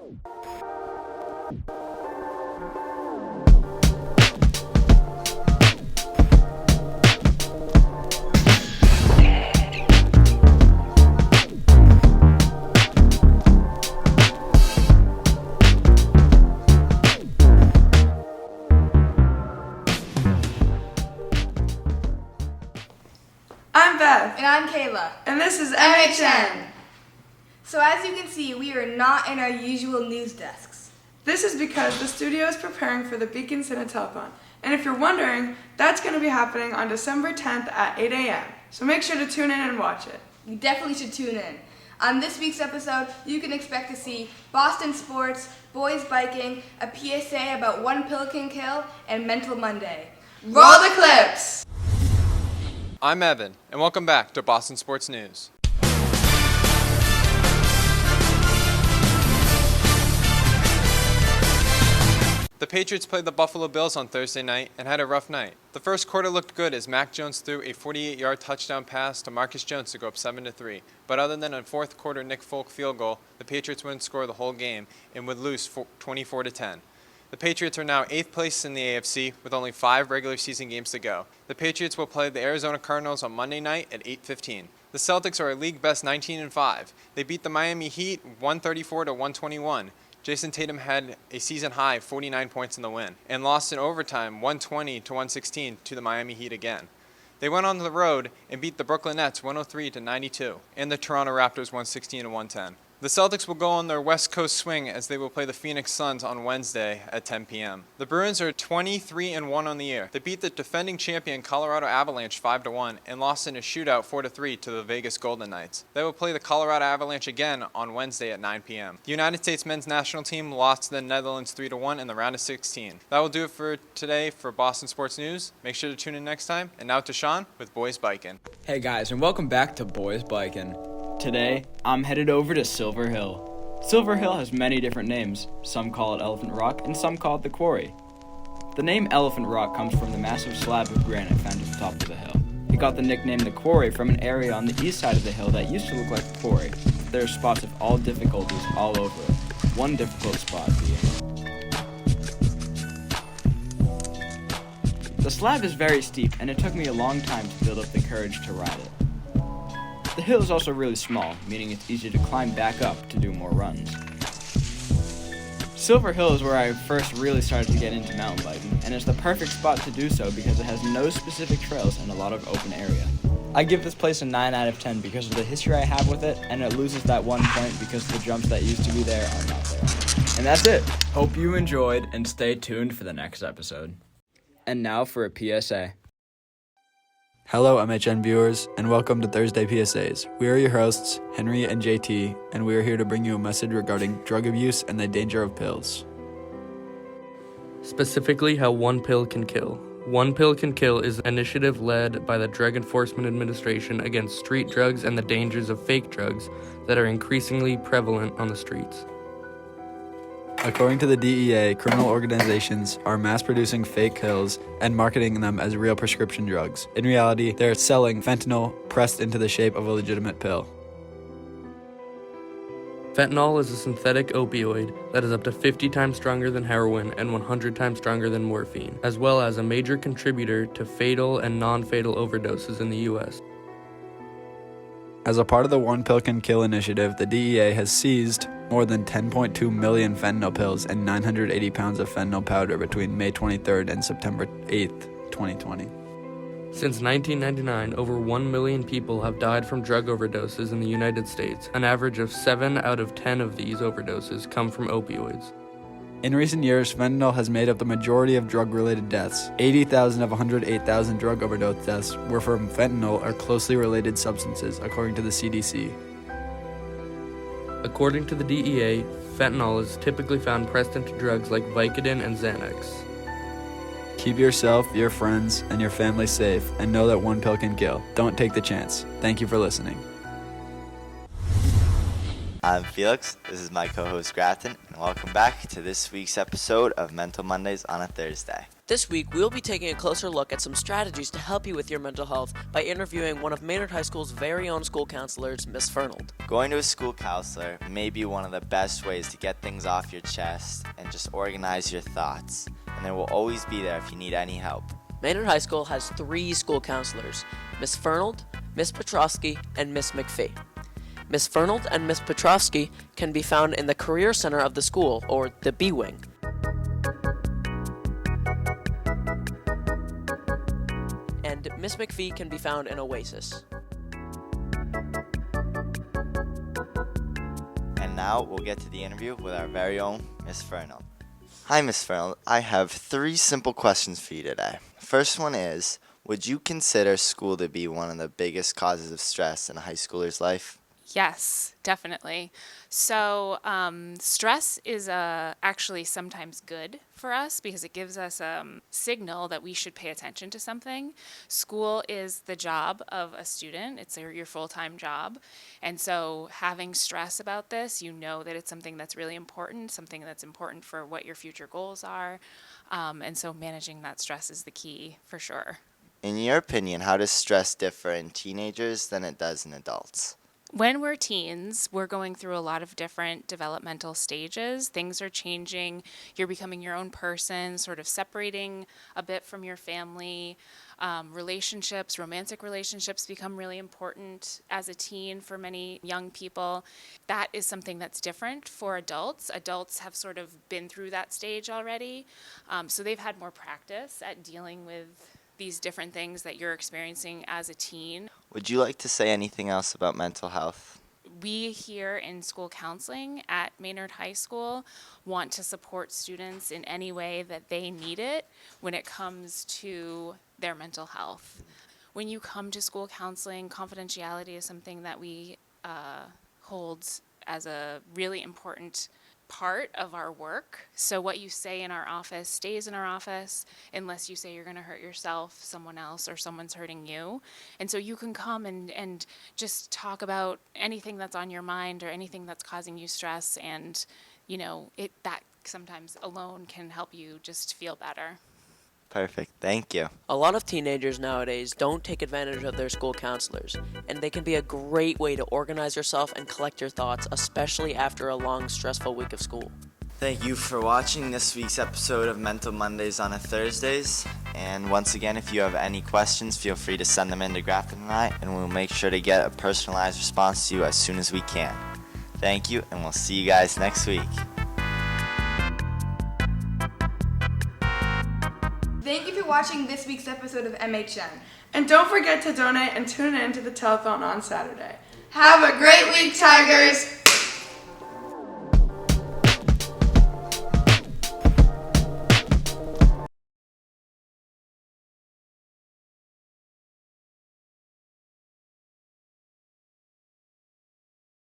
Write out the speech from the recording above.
I'm Beth. And I'm Kayla. And this is MHN. So as you can see, we are not in our usual news desks. This is because the studio is preparing for the Beacon Cinema-Telethon. And if you're wondering, that's going to be happening on December 10th at 8 a.m. So make sure to tune in and watch it. You definitely should tune in. On this week's episode, you can expect to see Boston sports, boys biking, a PSA about one pill can kill, and Mental Monday. Roll the clips! I'm Evan, and welcome back to Boston Sports News. The Patriots played the Buffalo Bills on Thursday night and had a rough night. The first quarter looked good as Mac Jones threw a 48-yard touchdown pass to Marcus Jones to go up 7-3. But other than a fourth quarter Nick Folk field goal, the Patriots wouldn't score the whole game and would lose 24-10. The Patriots are now 8th place in the AFC with only 5 regular season games to go. The Patriots will play the Arizona Cardinals on Monday night at 8:15. The Celtics are a league best 19-5. They beat the Miami Heat 134-121. Jason Tatum had a season high 49 points in the win and lost in overtime 120-116 to the Miami Heat again. They went on the road and beat the Brooklyn Nets 103-92 and the Toronto Raptors 116-110. The Celtics will go on their West Coast swing as they will play the Phoenix Suns on Wednesday at 10 p.m. The Bruins are 23-1 on the year. They beat the defending champion Colorado Avalanche 5-1 and lost in a shootout 4-3 to the Vegas Golden Knights. They will play the Colorado Avalanche again on Wednesday at 9 p.m. The United States men's national team lost to the Netherlands 3-1 in the round of 16. That will do it for today for Boston Sports News. Make sure to tune in next time. And now to Sean with Boys Bikin'. Hey guys, and welcome back to Boys Bikin'. Today, I'm headed over to Silver Hill. Silver Hill has many different names. Some call it Elephant Rock, and some call it the Quarry. The name Elephant Rock comes from the massive slab of granite found at the top of the hill. It got the nickname the Quarry from an area on the east side of the hill that used to look like a quarry. There are spots of all difficulties all over it. One difficult spot being... The slab is very steep, and it took me a long time to build up the courage to ride it. The hill is also really small, meaning it's easy to climb back up to do more runs. Silver Hill is where I first really started to get into mountain biking, and it's the perfect spot to do so because it has no specific trails and a lot of open area. I give this place a 9 out of 10 because of the history I have with it, and it loses that 1 point because the jumps that used to be there are not there. And that's it. Hope you enjoyed, and stay tuned for the next episode. And now for a PSA. Hello, MHN viewers, and welcome to Thursday PSAs. We are your hosts, Henry and JT, and we are here to bring you a message regarding drug abuse and the danger of pills. Specifically, how one pill can kill. One Pill Can Kill is an initiative led by the Drug Enforcement Administration against street drugs and the dangers of fake drugs that are increasingly prevalent on the streets. According to the DEA, criminal organizations are mass-producing fake pills and marketing them as real prescription drugs. In reality, they are selling fentanyl pressed into the shape of a legitimate pill. Fentanyl is a synthetic opioid that is up to 50 times stronger than heroin and 100 times stronger than morphine, as well as a major contributor to fatal and non-fatal overdoses in the U.S. As a part of the One Pill Can Kill initiative, the DEA has seized more than 10.2 million fentanyl pills and 980 pounds of fentanyl powder between May 23rd and September 8th, 2020. Since 1999, over 1 million people have died from drug overdoses in the United States. An average of 7 out of 10 of these overdoses come from opioids. In recent years, fentanyl has made up the majority of drug-related deaths. 80,000 of 108,000 drug overdose deaths were from fentanyl or closely related substances, according to the CDC. According to the DEA, fentanyl is typically found pressed into drugs like Vicodin and Xanax. Keep yourself, your friends, and your family safe, and know that one pill can kill. Don't take the chance. Thank you for listening. I'm Felix. This is my co-host Grafton, and welcome back to this week's episode of Mental Mondays on a Thursday. This week, we'll be taking a closer look at some strategies to help you with your mental health by interviewing one of Maynard High School's very own school counselors, Miss Fernald. Going to a school counselor may be one of the best ways to get things off your chest and just organize your thoughts, and they will always be there if you need any help. Maynard High School has 3 school counselors, Miss Fernald, Miss Petrovsky, and Miss McPhee. Miss Fernald and Miss Petrovsky can be found in the Career Center of the school, or the B Wing. And Miss McPhee can be found in Oasis. And now we'll get to the interview with our very own Miss Fernald. Hi, Miss Fernald. I have 3 simple questions for you today. First one is, would you consider school to be one of the biggest causes of stress in a high schooler's life? Yes, definitely. So stress is actually sometimes good for us because it gives us a signal that we should pay attention to something. School is the job of a student. It's your full-time job. And so having stress about this, you know that it's something that's really important, something that's important for what your future goals are. And so managing that stress is the key for sure. In your opinion, how does stress differ in teenagers than it does in adults? When we're teens, we're going through a lot of different developmental stages. Things are changing. You're becoming your own person, sort of separating a bit from your family. Relationships, romantic relationships become really important as a teen for many young people. That is something that's different for adults. Adults have sort of been through that stage already, so they've had more practice at dealing with these different things that you're experiencing as a teen. Would you like to say anything else about mental health? We here in school counseling at Maynard High School want to support students in any way that they need it when it comes to their mental health. When you come to school counseling, confidentiality is something that we hold as a really important part of our work. So what you say in our office stays in our office unless you say you're going to hurt yourself, someone else, or someone's hurting you. And so you can come and just talk about anything that's on your mind or anything that's causing you stress, and that sometimes alone can help you just feel better. Perfect. Thank you. A lot of teenagers nowadays don't take advantage of their school counselors, and they can be a great way to organize yourself and collect your thoughts, especially after a long, stressful week of school. Thank you for watching this week's episode of Mental Mondays on a Thursdays. And once again, if you have any questions, feel free to send them in to Grafton and I, and we'll make sure to get a personalized response to you as soon as we can. Thank you, and we'll see you guys next week. Thank you for watching this week's episode of MHN. And don't forget to donate and tune in to the telethon on Saturday. Have a great week, Tigers!